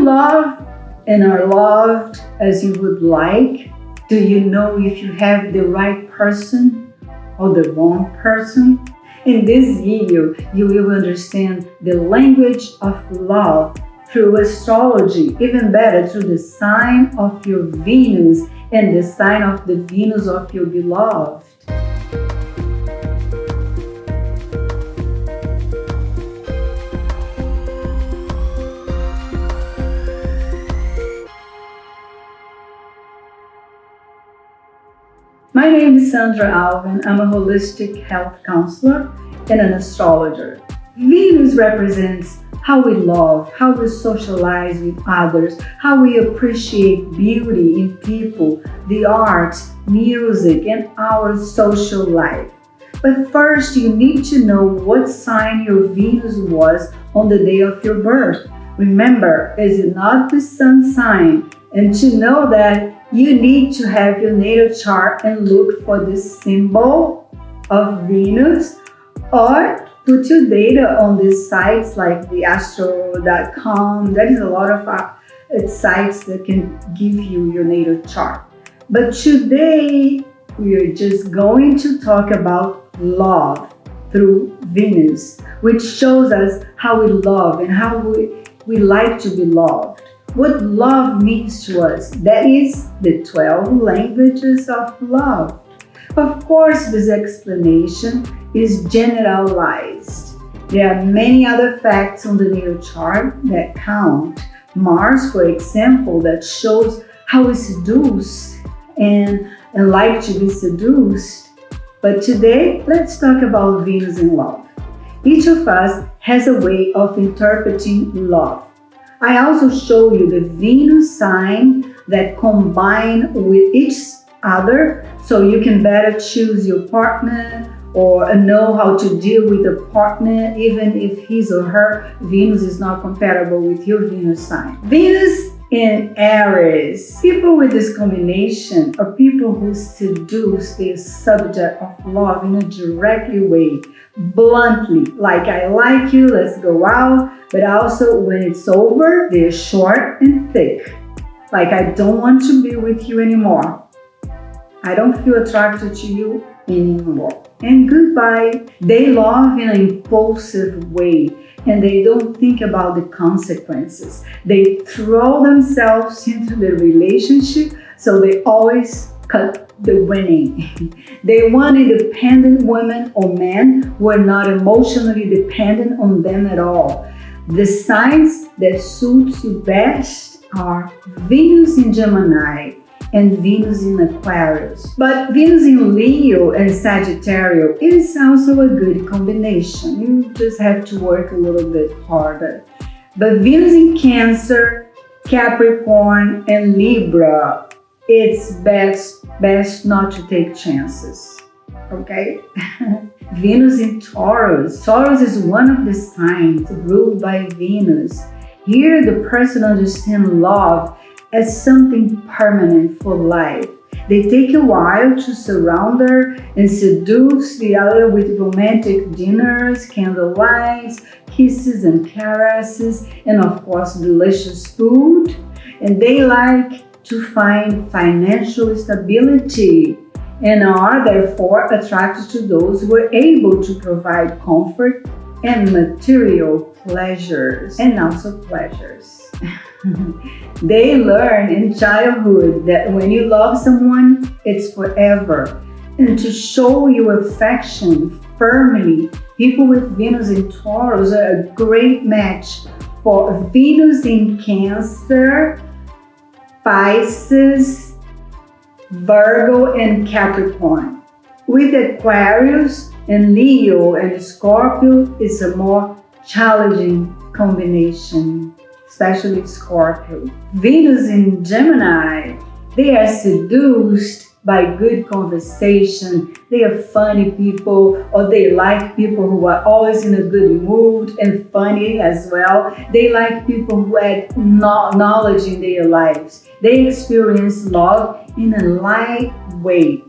you love and are loved as you would like? Do you know if you have the right person or the wrong person? In this video, you will understand the language of love through astrology, even better through the sign of your Venus and the sign of the Venus of your beloved. My name is Sandra Alvim. I'm a holistic health counselor and an astrologer. Venus represents how we love, how we socialize with others, how we appreciate beauty in people, the arts, music, and our social life. But first, you need to know what sign your Venus was on the day of your birth. Remember, is it not the sun sign? And to know that, you need to have your natal chart and look for the symbol of Venus, or put your data on these sites like the astro.com. There is a lot of sites that can give you your natal chart. But today, we are just going to talk about love through Venus, which shows us how we love and how we like to be loved. What love means to us. That is the 12 languages of love. Of course, this explanation is generalized. There are many other facts on the natal chart that count. Mars, for example, that shows how we seduce and like to be seduced. But today, let's talk about Venus in love. Each of us has a way of interpreting love. I also show you the Venus sign that combine with each other so you can better choose your partner or know how to deal with a partner even if his or her Venus is not compatible with your Venus sign. Venus in Aries. People with this combination are people who seduce their subject of love in a direct way, bluntly, like I like you, let's go out, but also when it's over, they're short and thick, like I don't want to be with you anymore. I don't feel attracted to you anymore. And goodbye. They love in an impulsive way and they don't think about the consequences. They throw themselves into the relationship, so they always cut the winning. They want independent women or men who are not emotionally dependent on them at all. The signs that suits you best are Venus in Gemini and Venus in Aquarius. But Venus in Leo and Sagittarius is also a good combination. You just have to work a little bit harder. But Venus in Cancer, Capricorn, and Libra, it's best not to take chances, okay? Venus in Taurus. Taurus is one of the signs ruled by Venus. Here, the person understands love as something permanent for life. They take a while to surround her and seduce the other with romantic dinners, candlelights, kisses and caresses, and of course, delicious food. And they like to find financial stability and are therefore attracted to those who are able to provide comfort and material pleasures, and also pleasures. They learn in childhood that when you love someone, it's forever. And to show your affection firmly, people with Venus in Taurus are a great match for Venus in Cancer, Pisces, Virgo, and Capricorn. With Aquarius and Leo and Scorpio, it's a more challenging combination, especially Scorpio. Venus in Gemini, they are seduced by good conversation. They are funny people, or they like people who are always in a good mood and funny as well. They like people who add knowledge in their lives. They experience love in a light way.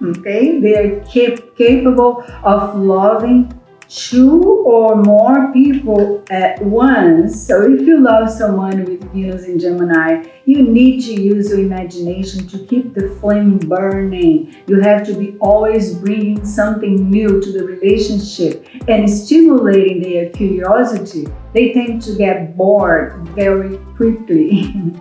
Okay? They are capable of loving two or more people at once. So if you love someone with Venus in Gemini, you need to use your imagination to keep the flame burning. You have to be always bringing something new to the relationship and stimulating their curiosity. They tend to get bored very quickly.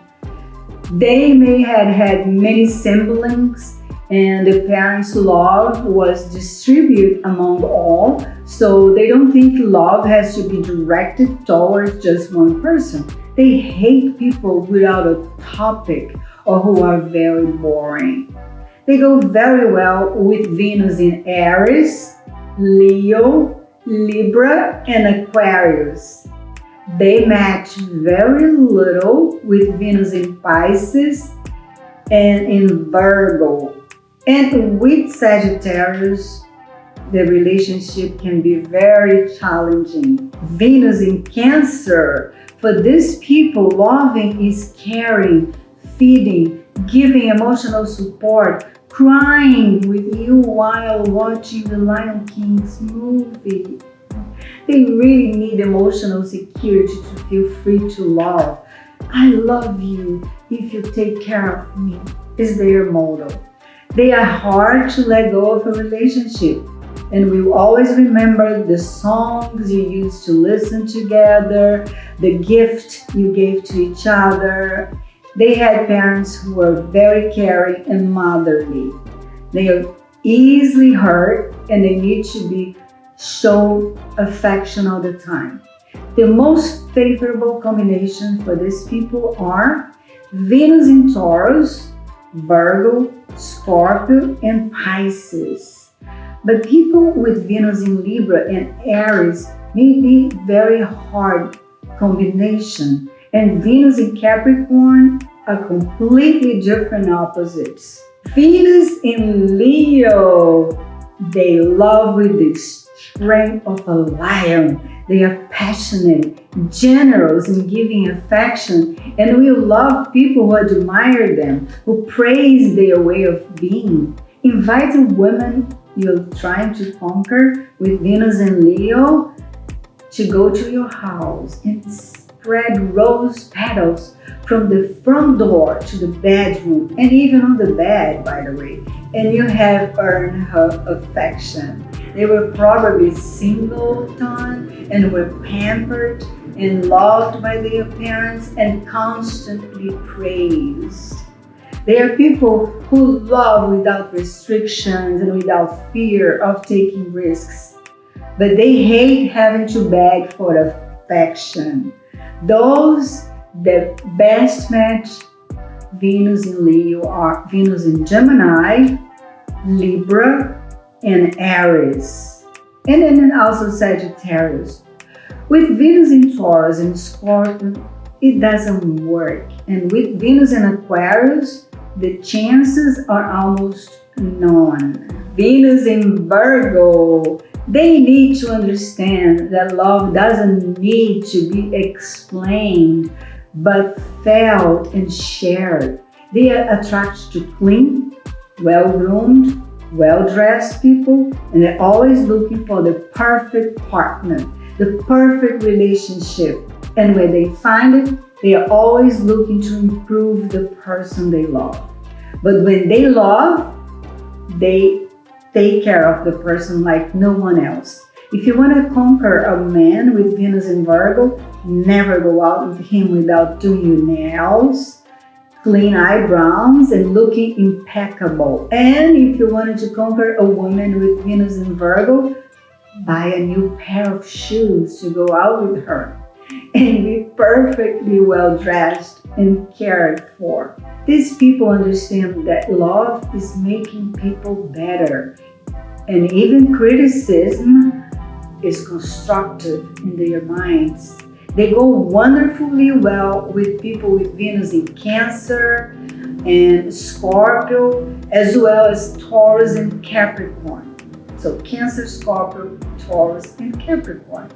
They may have had many siblings, and the parents' love was distributed among all, so they don't think love has to be directed towards just one person. They hate people without a topic or who are very boring. They go very well with Venus in Aries, Leo, Libra, and Aquarius. They match very little with Venus in Pisces and in Virgo. And with Sagittarius, the relationship can be very challenging. Venus in Cancer, for these people, loving is caring, feeding, giving emotional support, crying with you while watching the Lion King's movie. They really need emotional security to feel free to love. I love you if you take care of me, is their motto. They are hard to let go of a relationship, and will always remember the songs you used to listen together, the gift you gave to each other. They had parents who were very caring and motherly. They are easily hurt, and they need to be show affection all the time. The most favorable combination for these people are Venus in Taurus, Virgo, Scorpio, and Pisces. But people with Venus in Libra and Aries may be very hard combination, and Venus in Capricorn are completely different opposites. Venus in Leo, they love with the strength of a lion. They are passionate, generous in giving affection, and will love people who admire them, who praise their way of being. Invite a woman you're trying to conquer with Venus and Leo to go to your house and spread rose petals from the front door to the bedroom, and even on the bed, by the way, and you have earned her affection. They were probably singleton and were pampered and loved by their parents and constantly praised. They are people who love without restrictions and without fear of taking risks, but they hate having to beg for affection. Those that best match Venus in Leo are Venus in Gemini, Libra, and Aries, and then also Sagittarius. With Venus in Taurus and Scorpio, it doesn't work. And with Venus in Aquarius, the chances are almost none. Venus in Virgo, they need to understand that love doesn't need to be explained, but felt and shared. They are attracted to clean, well-groomed, well-dressed people, and they're always looking for the perfect partner, the perfect relationship. And when they find it, they are always looking to improve the person they love. But when they love, they take care of the person like no one else. If you want to conquer a man with Venus in Virgo, never go out with him without doing your nails, clean eyebrows, and looking impeccable. And if you wanted to conquer a woman with Venus in Virgo, buy a new pair of shoes to go out with her and be perfectly well dressed and cared for. These people understand that love is making people better, and even criticism is constructive in their minds. They go wonderfully well with people with Venus in Cancer and Scorpio, as well as Taurus and Capricorn. So Cancer, Scorpio, Taurus, and Capricorn.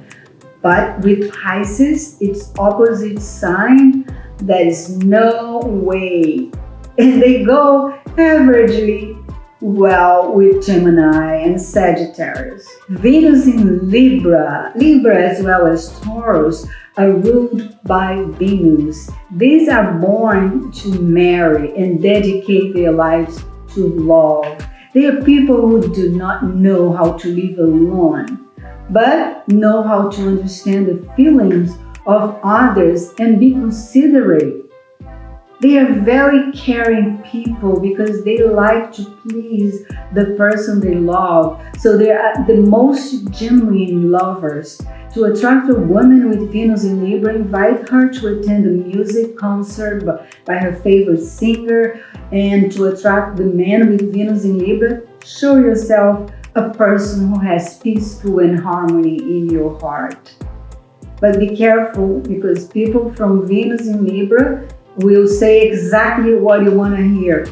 But with Pisces, it's opposite sign. There is no way. And they go averagely well with Gemini and Sagittarius. Venus in Libra, as well as Taurus, are ruled by Venus. These are born to marry and dedicate their lives to love. They are people who do not know how to live alone, but know how to understand the feelings of others and be considerate. They are very caring people because they like to please the person they love. So they are the most genuine lovers. To attract a woman with Venus in Libra, invite her to attend a music concert by her favorite singer. And to attract the man with Venus in Libra, show yourself a person who has peaceful and harmony in your heart. But be careful, because people from Venus in Libra will say exactly what you want to hear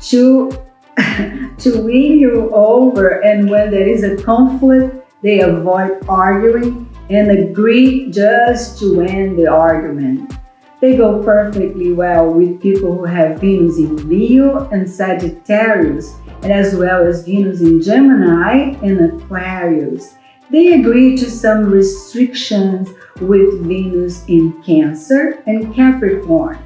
to win you over, and when there is a conflict, they avoid arguing and agree just to end the argument. They go perfectly well with people who have Venus in Leo and Sagittarius, and as well as Venus in Gemini and Aquarius. They agree to some restrictions with Venus in Cancer and Capricorn,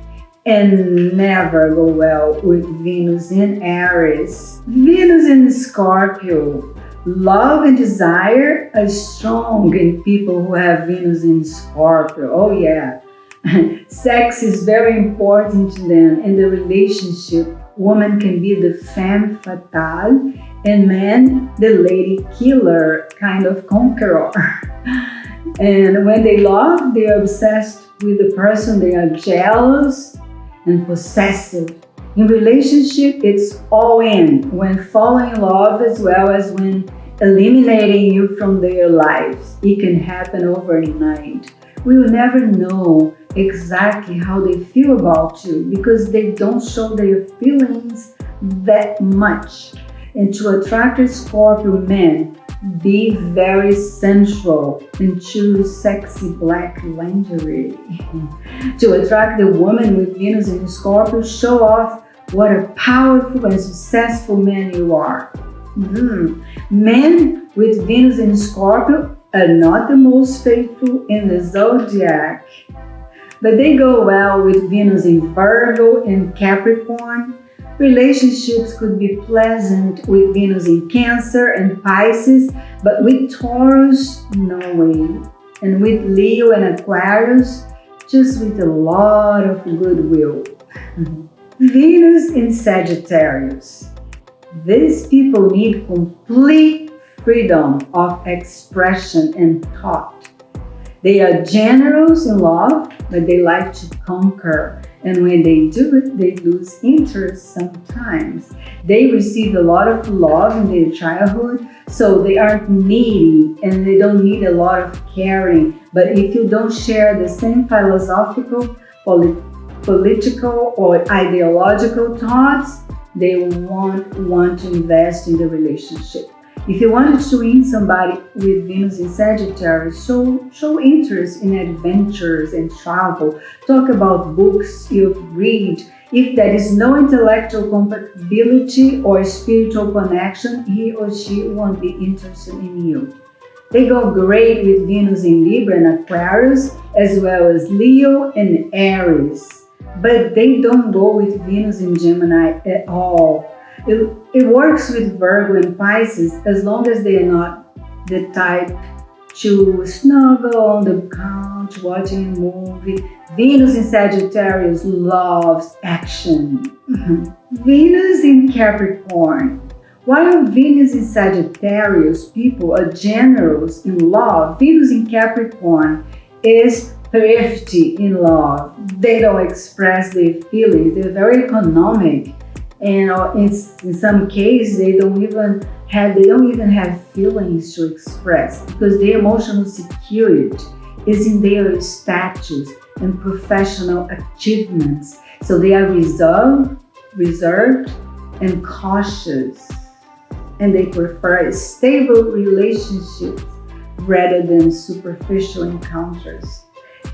and never go well with Venus in Aries. Venus in Scorpio. Love and desire are strong in people who have Venus in Scorpio. Oh yeah. Sex is very important to them in the relationship. Woman can be the femme fatale and man the lady killer, kind of conqueror. And when they love, they are obsessed with the person. They are jealous and possessive. In relationship, it's all in when falling in love, as well as when eliminating you from their lives. It can happen overnight. We will never know exactly how they feel about you because they don't show their feelings that much. And to attract a Scorpio man, be very sensual and choose sexy black lingerie. To attract the woman with Venus in Scorpio, show off what a powerful and successful man you are. Men with Venus in Scorpio are not the most faithful in the zodiac, but they go well with Venus in Virgo and Capricorn. Relationships could be pleasant with Venus in Cancer and Pisces, but with Taurus, no way. And with Leo and Aquarius, just with a lot of goodwill. Venus in Sagittarius. These people need complete freedom of expression and thought. They are generous in love, but they like to conquer. And when they do it, they lose interest sometimes. They receive a lot of love in their childhood, so they aren't needy and they don't need a lot of caring. But if you don't share the same philosophical, political, or ideological thoughts, they won't want to invest in the relationship. If you wanted to win somebody with Venus in Sagittarius, show interest in adventures and travel. Talk about books you've read. If there is no intellectual compatibility or spiritual connection, he or she won't be interested in you. They go great with Venus in Libra and Aquarius, as well as Leo and Aries. But they don't go with Venus in Gemini at all. It works with Virgo and Pisces as long as they are not the type to snuggle on the couch watching a movie. Venus in Sagittarius loves action. Venus in Capricorn. While Venus in Sagittarius people are generous in love, Venus in Capricorn is thrifty in love. They don't express their feelings. They're very economic. And in some cases, they don't even have feelings to express because their emotional security is in their status and professional achievements. So they are reserved and cautious, and they prefer stable relationships rather than superficial encounters.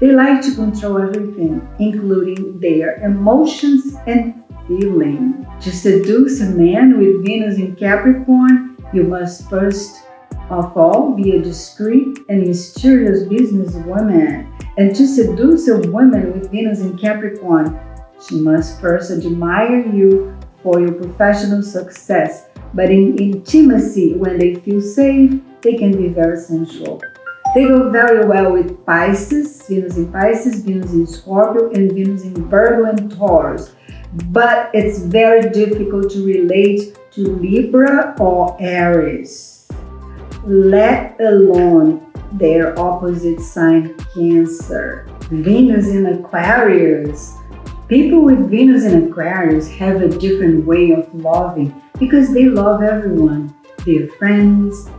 They like to control everything, including their emotions and feeling. To seduce a man with Venus in Capricorn, you must first of all be a discreet and mysterious businesswoman. And to seduce a woman with Venus in Capricorn, she must first admire you for your professional success. But in intimacy, when they feel safe, they can be very sensual. They go very well with Pisces, Venus in Scorpio, and Venus in Virgo and Taurus. But it's very difficult to relate to Libra or Aries, let alone their opposite sign, Cancer. Venus in Aquarius. People with Venus in Aquarius have a different way of loving because they love everyone, their friends,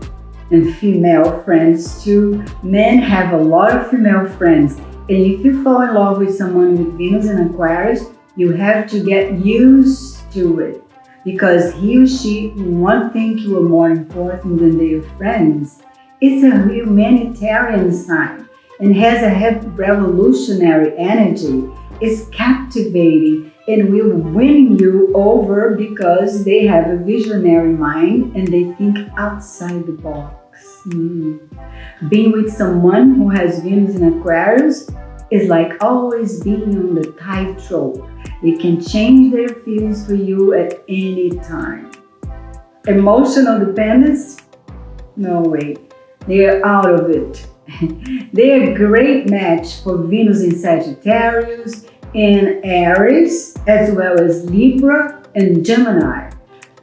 and female friends too. Men have a lot of female friends, and if you fall in love with someone with Venus in Aquarius, you have to get used to it because he or she won't think you are more important than their friends. It's a humanitarian sign and has a revolutionary energy. It's captivating and will win you over because they have a visionary mind and they think outside the box. Being with someone who has Venus in Aquarius is like always being on the tightrope. They can change their feelings for you at any time. Emotional dependence? No way. They are out of it. They are a great match for Venus in Sagittarius, in Aries, as well as Libra and Gemini.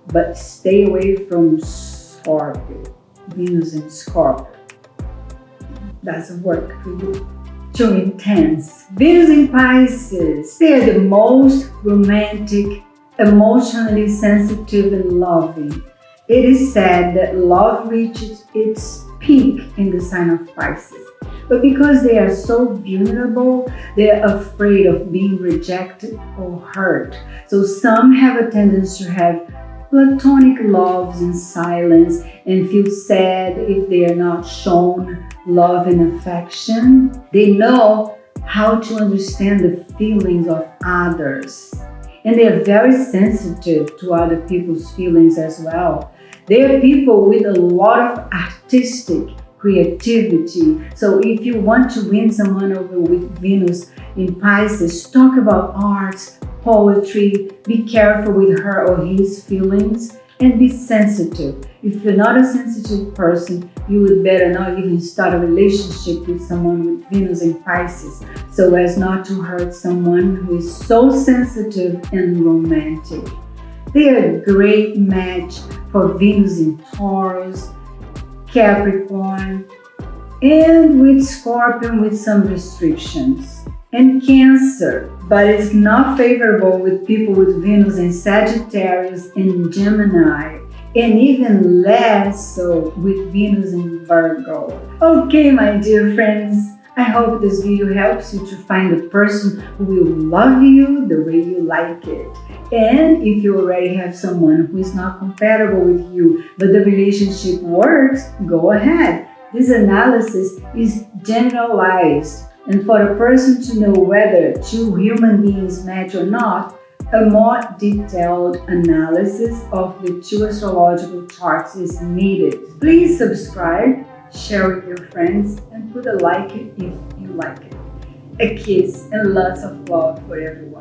But stay away from Scorpio. Venus in Scorpio doesn't work for you. Too intense. Venus in Pisces. They are the most romantic, emotionally sensitive and loving. It is said that love reaches its peak in the sign of Pisces. But because they are so vulnerable, they are afraid of being rejected or hurt. So some have a tendency to have platonic loves in silence and feel sad if they are not shown love and affection. They know how to understand the feelings of others. And they are very sensitive to other people's feelings as well. They are people with a lot of artistic creativity. So if you want to win someone over with Venus in Pisces, talk about arts, poetry, be careful with her or his feelings, and be sensitive. If you're not a sensitive person, you would better not even start a relationship with someone with Venus in Pisces, so as not to hurt someone who is so sensitive and romantic. They are a great match for Venus in Taurus, Capricorn, and with Scorpion with some restrictions, and Cancer. But it's not favorable with people with Venus in Sagittarius and Gemini, and even less so with Venus in Virgo. Okay, my dear friends, I hope this video helps you to find a person who will love you the way you like it. And if you already have someone who is not compatible with you, but the relationship works, go ahead. This analysis is generalized. And for a person to know whether two human beings match or not, a more detailed analysis of the two astrological charts is needed. Please subscribe, share with your friends, and put a like if you like it. A kiss and lots of love for everyone.